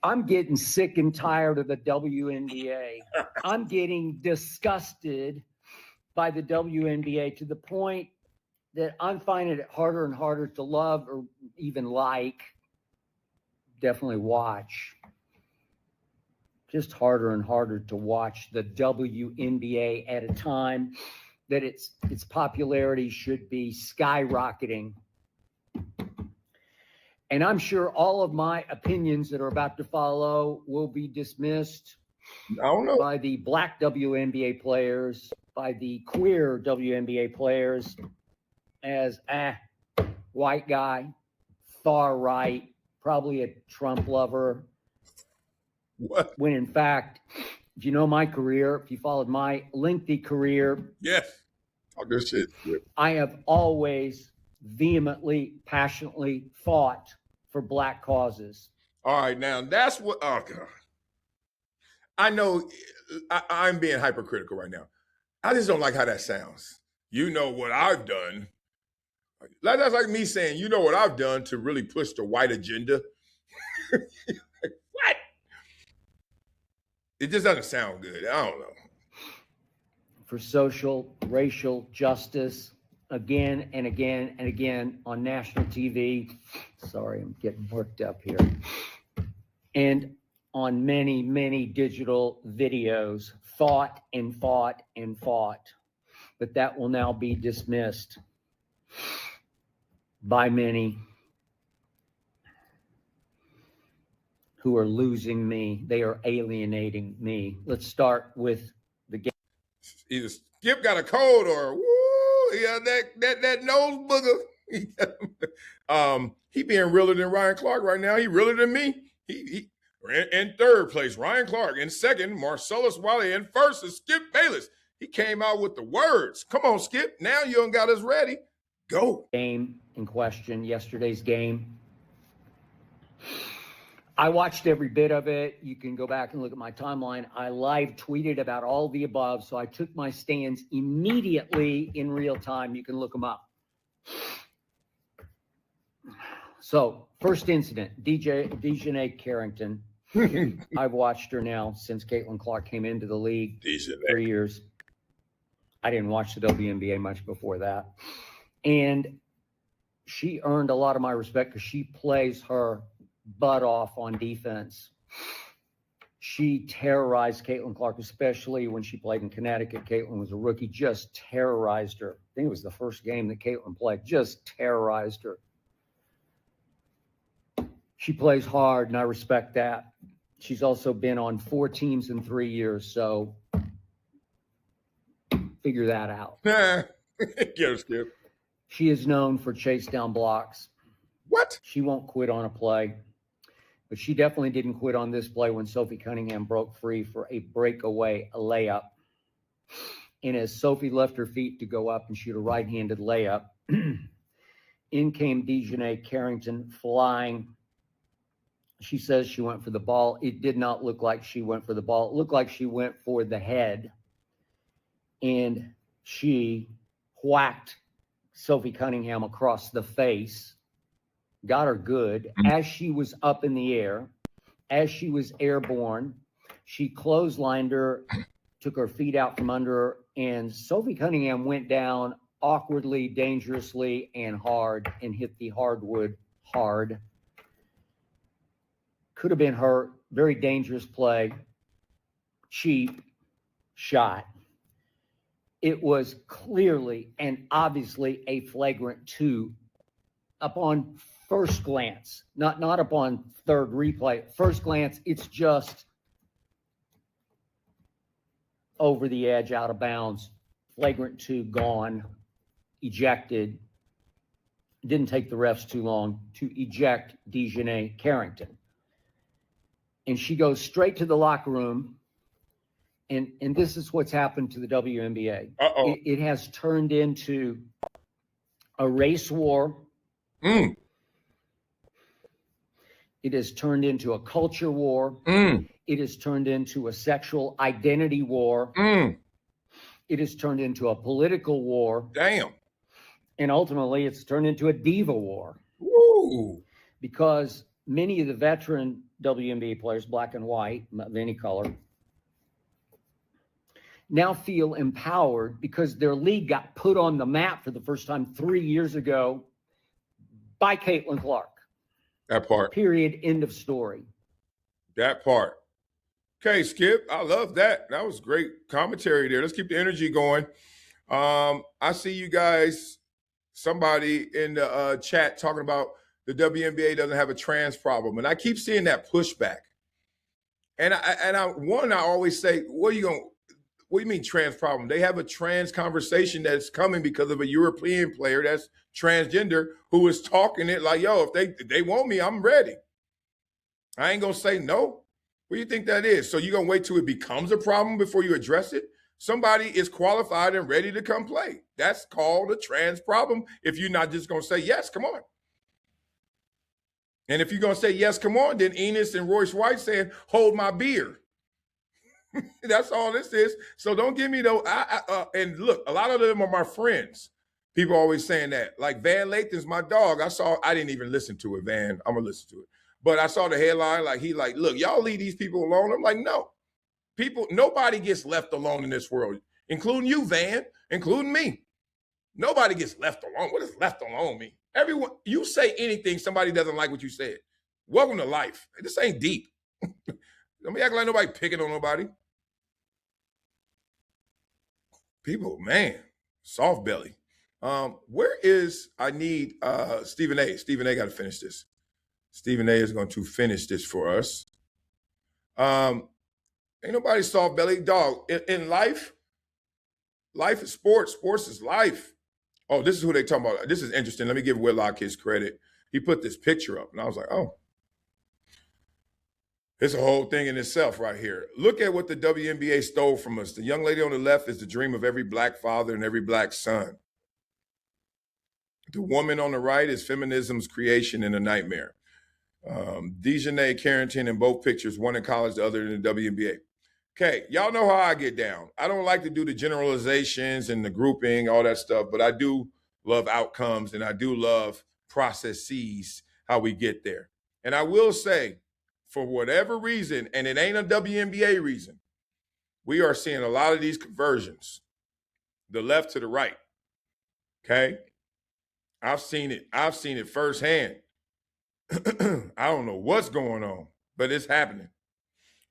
I'm getting sick and tired of the WNBA. I'm getting disgusted by the WNBA to the point that I'm finding it harder and harder to love or even like, definitely watch. Just harder and harder to watch the WNBA at a time that its popularity should be skyrocketing. And I'm sure all of my opinions that are about to follow will be dismissed by the black WNBA players, by the queer WNBA players as white guy, far right, probably a Trump lover. What? When in fact, if you know my career, if you followed my lengthy career, yes, talk good shit. I have always vehemently, passionately fought for black causes. All right, now that's what. Oh God, I know I'm being hypercritical right now. I just don't like how that sounds. You know what I've done. That's like me saying, you know what I've done to really push the white agenda. What? It just doesn't sound good. I don't know. For social, racial justice, again and again and again on national TV. Sorry, I'm getting worked up here. And on many, many digital videos, fought and fought and fought. But that will now be dismissed by many who are losing me. They are alienating me. Let's start with the game. Either Skip got a cold or woo, yeah, that nose booger. He being realer than Ryan Clark right now. He realer than me. He in third place, Ryan Clark. In second, Marcellus Wiley. In first is Skip Bayless. He came out with the words. Come on, Skip. Now you done got us ready. Go. Game in question, yesterday's game. I watched every bit of it. You can go back and look at my timeline. I live tweeted about all the above, so I took my stands immediately in real time. You can look them up. So, first incident, Dejanay Carrington. I've watched her now since Caitlin Clark came into the league. 3 years. I didn't watch the WNBA much before that. And she earned a lot of my respect because she plays her butt off on defense. She terrorized Caitlin Clark, especially when she played in Connecticut. Caitlin was a rookie, just terrorized her. I think it was the first game that Caitlin played, just terrorized her. She plays hard, and I respect that. She's also been on 4 teams in 3 years, so figure that out. Get her, Skip. She is known for chase down blocks. What? She won't quit on a play, but she definitely didn't quit on this play when Sophie Cunningham broke free for a breakaway layup. And as Sophie left her feet to go up and shoot a right-handed layup, in came Dejanay Carrington flying. She says she went for the ball. It did not look like she went for the ball. It looked like she went for the head. And she whacked Sophie Cunningham across the face, got her good. As she was up in the air, as she was airborne, she clotheslined her, took her feet out from under her, and Sophie Cunningham went down awkwardly, dangerously, and hard, and hit the hardwood hard. Could have been her. Very dangerous play. Cheap shot. It was clearly and obviously a flagrant 2 upon first glance, not upon third replay. First glance, it's just over the edge, out of bounds. Flagrant 2, gone, ejected. It didn't take the refs too long to eject Dejanay Carrington. And she goes straight to the locker room. And this is what's happened to the WNBA. It has turned into a race war. It has turned into a culture war. It has turned into a sexual identity war. It has turned into a political war. Damn. And ultimately, it's turned into a diva war. Woo. Because many of the veteran WNBA players, black and white, of any color, now feel empowered because their league got put on the map for the first time 3 years ago by Caitlin Clark. That part. Period. End of story. That part. Okay, Skip, I love that. That was great commentary there. Let's keep the energy going. I see you guys, somebody in the chat talking about the WNBA doesn't have a trans problem. And I keep seeing that pushback. And I always say, what do you mean trans problem? They have a trans conversation that's coming because of a European player that's transgender who is talking it like, yo, if they want me, I'm ready. I ain't gonna say no. What do you think that is? So you're gonna wait till it becomes a problem before you address it? Somebody is qualified and ready to come play. That's called a trans problem if you're not just gonna say, yes, come on. And if you're gonna say, yes, come on, then Enos and Royce White saying, hold my beer. That's all this is. So don't give me those. And look, a lot of them are my friends. People always saying that. Like Van Lathan's my dog. I didn't even listen to it, Van. I'm gonna listen to it. But I saw the headline, look, y'all leave these people alone. I'm like, no. Nobody gets left alone in this world, including you, Van, including me. Nobody gets left alone. What does left alone mean? Everyone, you say anything, somebody doesn't like what you said. Welcome to life. This ain't deep. Don't be acting like nobody picking on nobody. People, man, soft belly. I need Stephen A. Stephen A. got to finish this. Stephen A. is going to finish this for us. Ain't nobody soft belly. Dog, in life is sports. Sports is life. Oh, this is who they talking about. This is interesting. Let me give Whitlock his credit. He put this picture up, and I was like, oh. It's a whole thing in itself right here. Look at what the WNBA stole from us. The young lady on the left is the dream of every black father and every black son. The woman on the right is feminism's creation and a nightmare. Dejanay Carrington in both pictures, one in college, the other in the WNBA. Okay, y'all know how I get down. I don't like to do the generalizations and the grouping, all that stuff, but I do love outcomes and I do love processes, how we get there. And I will say, for whatever reason, and it ain't a WNBA reason, we are seeing a lot of these conversions, the left to the right. Okay? I've seen it firsthand. I don't know what's going on, but it's happening.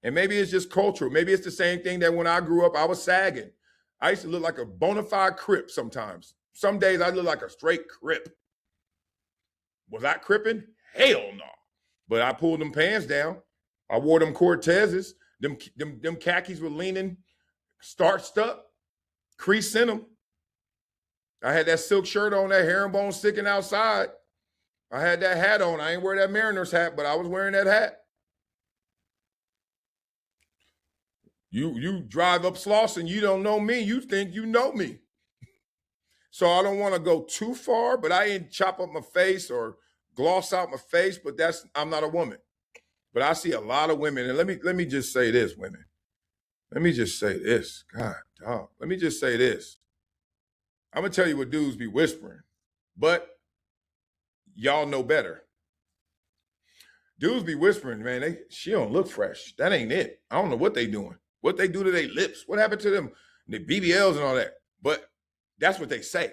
And maybe it's just cultural. Maybe it's the same thing that when I grew up, I was sagging. I used to look like a bona fide Crip sometimes. Some days I look like a straight Crip. Was I cripping? Hell no. But I pulled them pants down. I wore them Cortezes. Them khakis were leaning, starched up, crease in them. I had that silk shirt on, that herringbone sticking outside. I had that hat on. I ain't wear that Mariners hat, but I was wearing that hat. You drive up Slauson, you don't know me. You think you know me. So I don't want to go too far, but I ain't chop up my face or gloss out my face, but I'm not a woman. But I see a lot of women, and let me just say this, women. Let me just say this. God, dog. Let me just say this. I'm going to tell you what dudes be whispering, but y'all know better. Dudes be whispering, man, she don't look fresh. That ain't it. I don't know what they doing. What they do to their lips. What happened to them? The BBLs and all that. But that's what they say.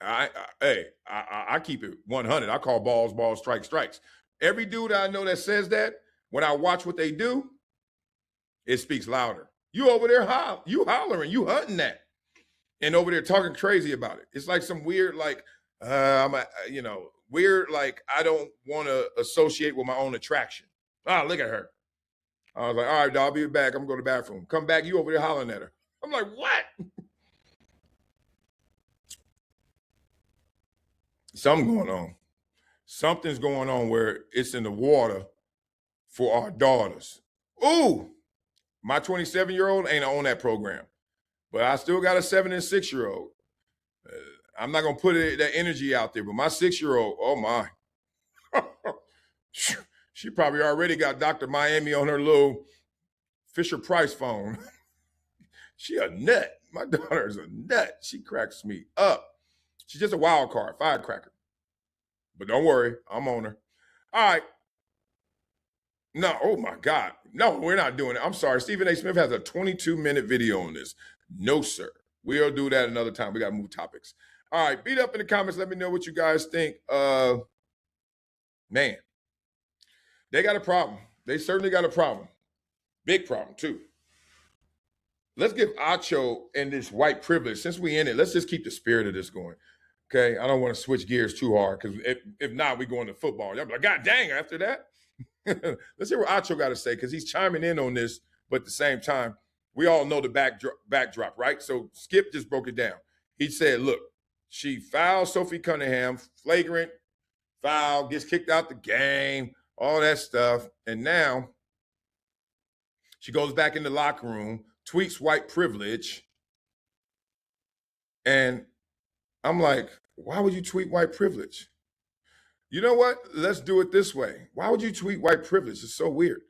I keep it 100. I call balls, strikes. Every dude I know that says that, when I watch what they do, it speaks louder. You over there hollering, you hunting that. And over there talking crazy about it. It's like some weird, weird, like I don't want to associate with my own attraction. Look at her. I was like, all right, dog, I'll be back. I'm going to the bathroom. Come back, you over there hollering at her. I'm like, what? Something's going on. Something's going on where it's in the water for our daughters. Ooh, my 27-year-old ain't on that program. But I still got a 7 and 6-year-old. I'm not going to put that energy out there, but my 6-year-old, oh my. She probably already got Dr. Miami on her little Fisher-Price phone. She a nut. My daughter's a nut. She cracks me up. She's just a wild card, firecracker. But don't worry, I'm on her. All right. No, oh my God. No, we're not doing it. I'm sorry. Stephen A. Smith has a 22-minute video on this. No, sir. We'll do that another time. We got to move topics. All right. Beat up in the comments. Let me know what you guys think. Man, they got a problem. They certainly got a problem. Big problem, too. Let's give Acho and this white privilege, since we in it, let's just keep the spirit of this going. Okay? I don't want to switch gears too hard because if not, we go into football. Y'all be like, God dang, after that. Let's hear what Acho got to say because he's chiming in on this, but at the same time, we all know the backdrop, right? So Skip just broke it down. He said, look, she fouled Sophie Cunningham, flagrant foul, gets kicked out the game, all that stuff. And now she goes back in the locker room, tweets white privilege. And I'm like, why would you tweet white privilege? You know what? Let's do it this way. Why would you tweet white privilege? It's so weird.